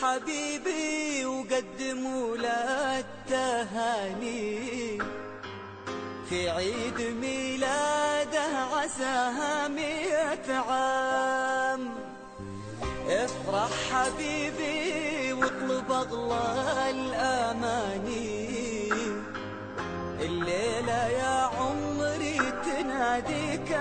حبيبي وقدموا له التهاني في عيد ميلاده عساها 100 عام. افرح حبيبي واطلب اغلى الاماني، الليله يا عمري تناديك